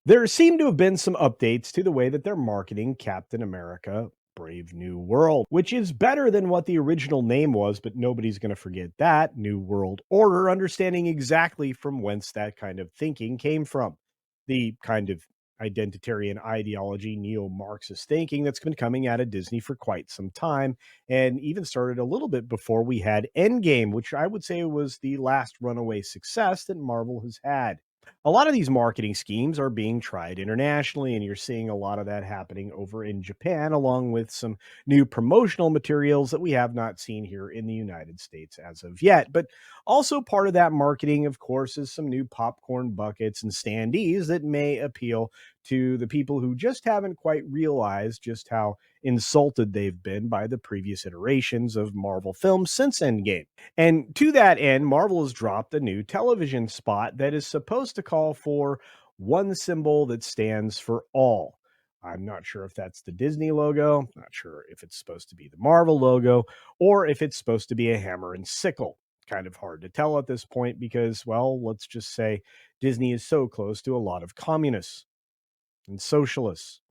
There seem to have been some updates to the way that they're marketing Captain America Brave New World, which is better than what the original name was, but nobody's going to forget that New World Order, understanding exactly from whence that kind of thinking came from. The kind of identitarian ideology, neo Marxist thinking that's been coming out of Disney for quite some time, and even started a little bit before we had Endgame, which I would say was the last runaway success that Marvel has had. A lot of these marketing schemes are being tried internationally, and you're seeing a lot of that happening over in Japan, along with some new promotional materials that we have not seen here in the United States as of yet. But also, part of that marketing, of course, is some new popcorn buckets and standees that may appeal to the people who just haven't quite realized just how insulted they've been by the previous iterations of Marvel films since Endgame. And to that end, Marvel has dropped a new television spot that is supposed to call for one symbol that stands for all. I'm not sure if that's the Disney logo, not sure if it's supposed to be the Marvel logo, or if it's supposed to be a hammer and sickle. Kind of hard to tell at this point because, well, let's just say Disney is so close to a lot of communists and socialists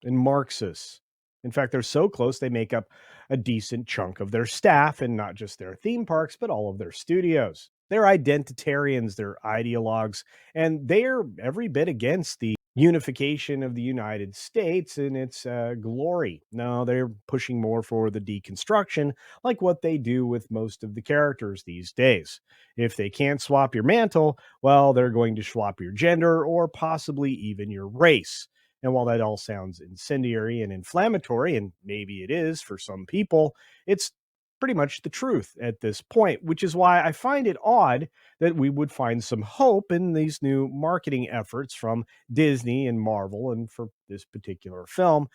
and Marxists. In fact, they're so close, they make up a decent chunk of their staff and not just their theme parks, but all of their studios. They're identitarians, they're ideologues, and they're every bit against the unification of the United States and its glory. No, they're pushing more for the deconstruction, like what they do with most of the characters these days. If they can't swap your mantle, well, they're going to swap your gender or possibly even your race. And while that all sounds incendiary and inflammatory, and maybe it is for some people, it's pretty much the truth at this point, which is why I find it odd that we would find some hope in these new marketing efforts from Disney and Marvel. And for this particular film,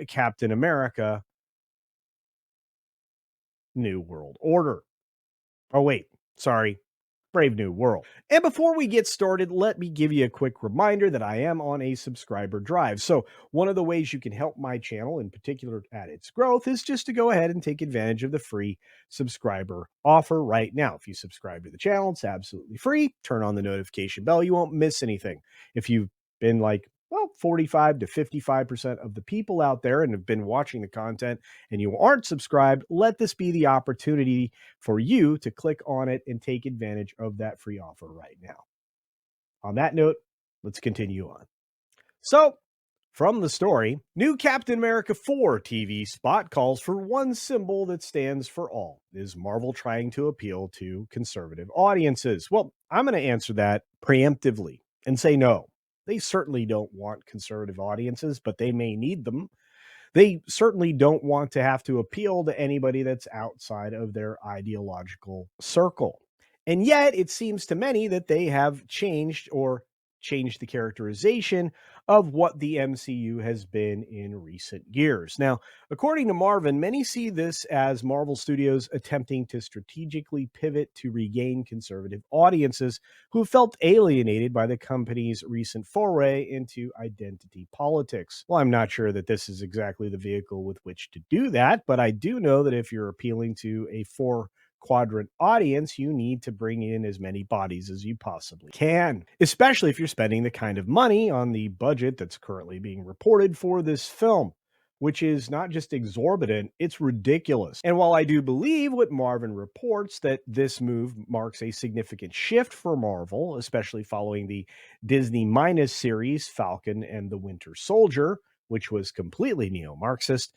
Captain America New World Order. Oh, wait, sorry. Brave New World. And before we get started, let me give you a quick reminder that I am on a subscriber drive. So, one of the ways you can help my channel, in particular at its growth, is just to go ahead and take advantage of the free subscriber offer right now. If you subscribe to the channel, it's absolutely free. Turn on the notification bell, you won't miss anything. If you've been like, well, 45 to 55% of the people out there and have been watching the content and you aren't subscribed, let this be the opportunity for you to click on it and take advantage of that free offer right now. On that note, let's continue on. So, from the story, new Captain America 4 TV spot calls for one symbol that stands for all. Is Marvel trying to appeal to conservative audiences? Well, I'm going to answer that preemptively and say no. They certainly don't want conservative audiences, but they may need them. They certainly don't want to have to appeal to anybody that's outside of their ideological circle. And yet, it seems to many that they have changed the characterization of what the MCU has been in recent years. Now, according to Marvin, many see this as Marvel Studios attempting to strategically pivot to regain conservative audiences who felt alienated by the company's recent foray into identity politics. Well, I'm not sure that this is exactly the vehicle with which to do that, but I do know that if you're appealing to a four quadrant audience, you need to bring in as many bodies as you possibly can, especially if you're spending the kind of money on the budget that's currently being reported for this film, which is not just exorbitant, it's ridiculous. And while I do believe what Marvin reports that this move marks a significant shift for Marvel, especially following the Disney minus series Falcon and the Winter Soldier, which was completely neo Marxist,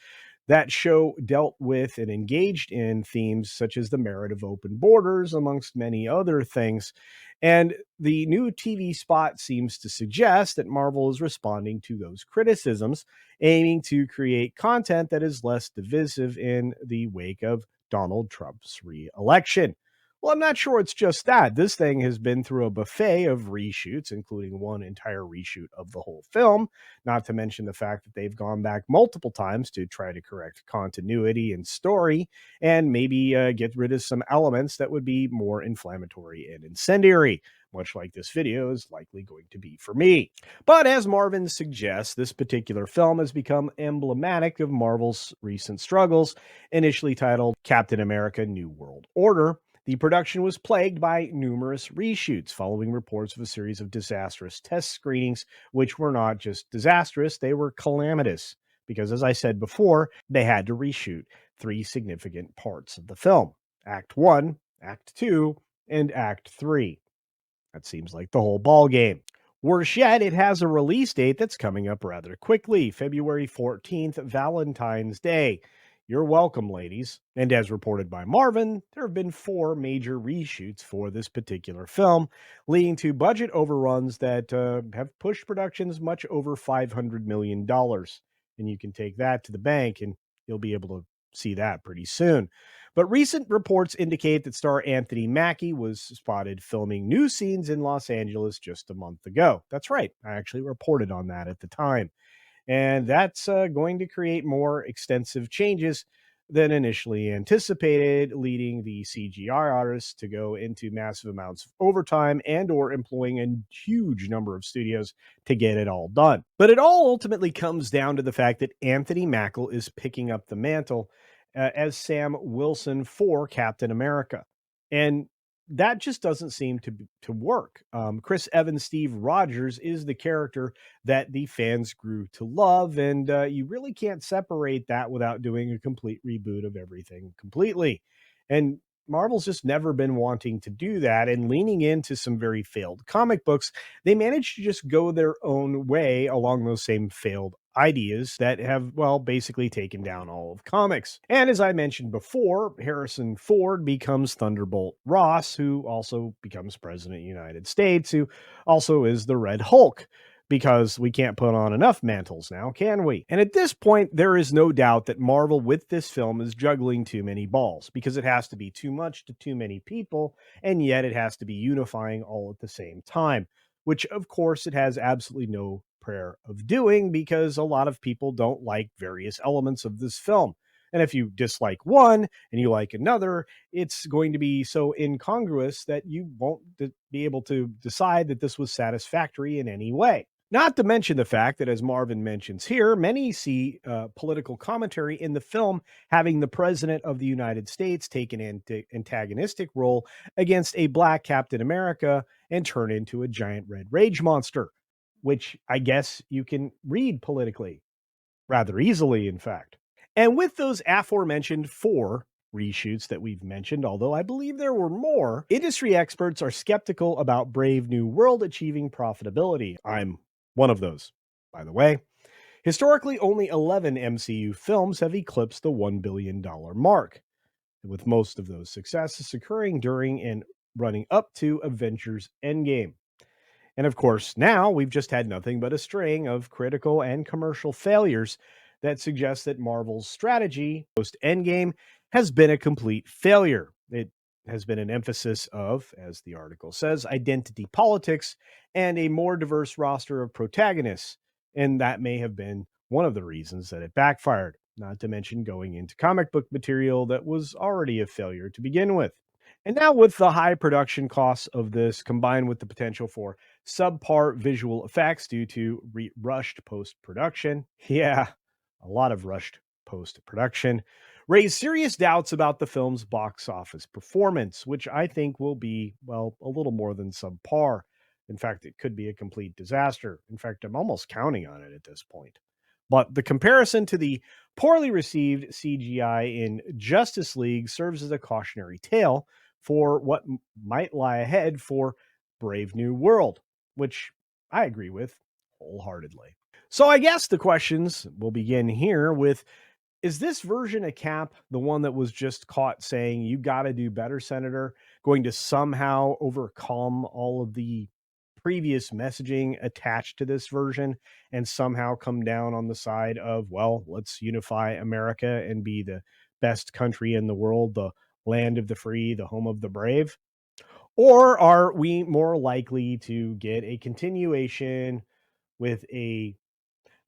that show dealt with and engaged in themes such as the merit of open borders, amongst many other things. And the new TV spot seems to suggest that Marvel is responding to those criticisms, aiming to create content that is less divisive in the wake of Donald Trump's re-election. Well, I'm not sure it's just that. This thing has been through a buffet of reshoots, including one entire reshoot of the whole film, not to mention the fact that they've gone back multiple times to try to correct continuity and story and maybe get rid of some elements that would be more inflammatory and incendiary, much like this video is likely going to be for me. But as Marvin suggests, this particular film has become emblematic of Marvel's recent struggles, initially titled Captain America New World Order. The production was plagued by numerous reshoots following reports of a series of disastrous test screenings, which were not just disastrous, they were calamitous. Because, as I said before, they had to reshoot three significant parts of the film: Act 1, Act 2, and Act 3. That seems like the whole ball game. Worse yet, it has a release date that's coming up rather quickly, February 14th, Valentine's Day. You're welcome, ladies. And as reported by Marvin, there have been four major reshoots for this particular film, leading to budget overruns that have pushed productions much over $500 million. And you can take that to the bank and you'll be able to see that pretty soon. But recent reports indicate that star Anthony Mackie was spotted filming new scenes in Los Angeles just a month ago. That's right. I actually reported on that at the time. And that's going to create more extensive changes than initially anticipated, leading the CGI artists to go into massive amounts of overtime and or employing a huge number of studios to get it all done. But it all ultimately comes down to the fact that Anthony Mackie is picking up the mantle as Sam Wilson for Captain America. And that just doesn't seem to work. Chris Evans, Steve Rogers is the character that the fans grew to love, and you really can't separate that without doing a complete reboot of everything completely. And Marvel's just never been wanting to do that, and leaning into some very failed comic books, they managed to just go their own way along those same failed ideas that have, well, basically taken down all of comics. And as I mentioned before, Harrison Ford becomes Thunderbolt Ross, who also becomes President of the United States, who also is the Red Hulk, because we can't put on enough mantles now, can we? And at this point, there is no doubt that Marvel with this film is juggling too many balls, because it has to be too much to too many people, and yet it has to be unifying all at the same time, which of course it has absolutely no prayer of doing, because a lot of people don't like various elements of this film. And if you dislike one and you like another, it's going to be so incongruous that you won't be able to decide that this was satisfactory in any way. Not to mention the fact that, as Marvin mentions here, many see political commentary in the film having the President of the United States take an antagonistic role against a black Captain America and turn into a giant red rage monster, which I guess you can read politically rather easily, in fact. And with those aforementioned four reshoots that we've mentioned, although I believe there were more, industry experts are skeptical about Brave New World achieving profitability. I'm one of those, by the way. Historically, only 11 MCU films have eclipsed the $1 billion mark, with most of those successes occurring during and running up to Avengers Endgame. And of course, now we've just had nothing but a string of critical and commercial failures that suggest that Marvel's strategy post Endgame has been a complete failure. It has been an emphasis of, as the article says, identity politics and a more diverse roster of protagonists. And that may have been one of the reasons that it backfired, not to mention going into comic book material that was already a failure to begin with. And now, with the high production costs of this combined with the potential for subpar visual effects due to rushed post production, yeah, a lot of rushed post production, raise serious doubts about the film's box office performance, which I think will be, well, a little more than subpar. In fact, it could be a complete disaster. In fact, I'm almost counting on it at this point. But the comparison to the poorly received CGI in Justice League serves as a cautionary tale for what might lie ahead for Brave New World, which I agree with wholeheartedly. So I guess the questions will begin here with: is this version of Cap, the one that was just caught saying, "You got to do better, Senator," going to somehow overcome all of the previous messaging attached to this version and somehow come down on the side of, well, let's unify America and be the best country in the world, the land of the free, the home of the brave? Or are we more likely to get a continuation with a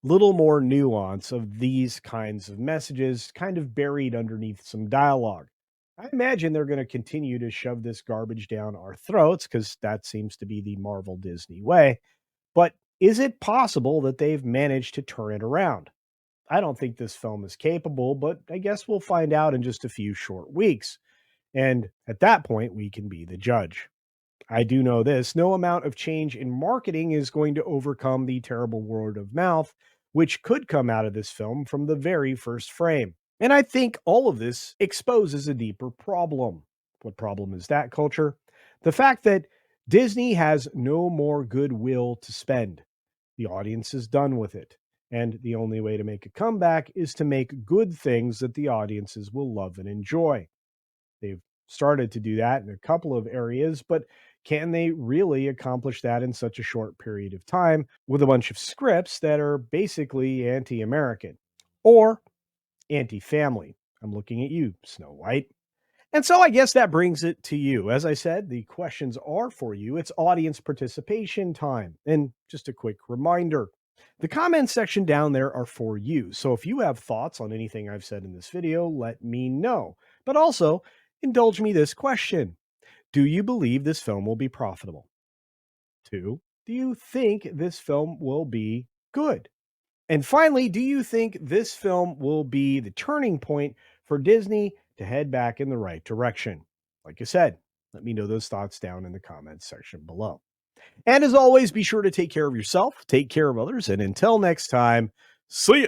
little more nuance of these kinds of messages kind of buried underneath some dialogue? I imagine they're going to continue to shove this garbage down our throats because that seems to be the Marvel Disney way. But is it possible that they've managed to turn it around? I don't think this film is capable, but I guess we'll find out in just a few short weeks. And at that point, we can be the judge. I do know this: no amount of change in marketing is going to overcome the terrible word of mouth, which could come out of this film from the very first frame. And I think all of this exposes a deeper problem. What problem is that, culture? The fact that Disney has no more goodwill to spend. The audience is done with it. And the only way to make a comeback is to make good things that the audiences will love and enjoy. They've started to do that in a couple of areas, but can they really accomplish that in such a short period of time with a bunch of scripts that are basically anti American or anti family? I'm looking at you, Snow White. And so I guess that brings it to you. As I said, the questions are for you. It's audience participation time. And just a quick reminder, the comments section down there are for you. So if you have thoughts on anything I've said in this video, let me know. But also, indulge me this question: do you believe this film will be profitable? Two, do you think this film will be good? And finally, do you think this film will be the turning point for Disney to head back in the right direction? Like I said, let me know those thoughts down in the comments section below. And as always, be sure to take care of yourself, take care of others, and until next time, see ya.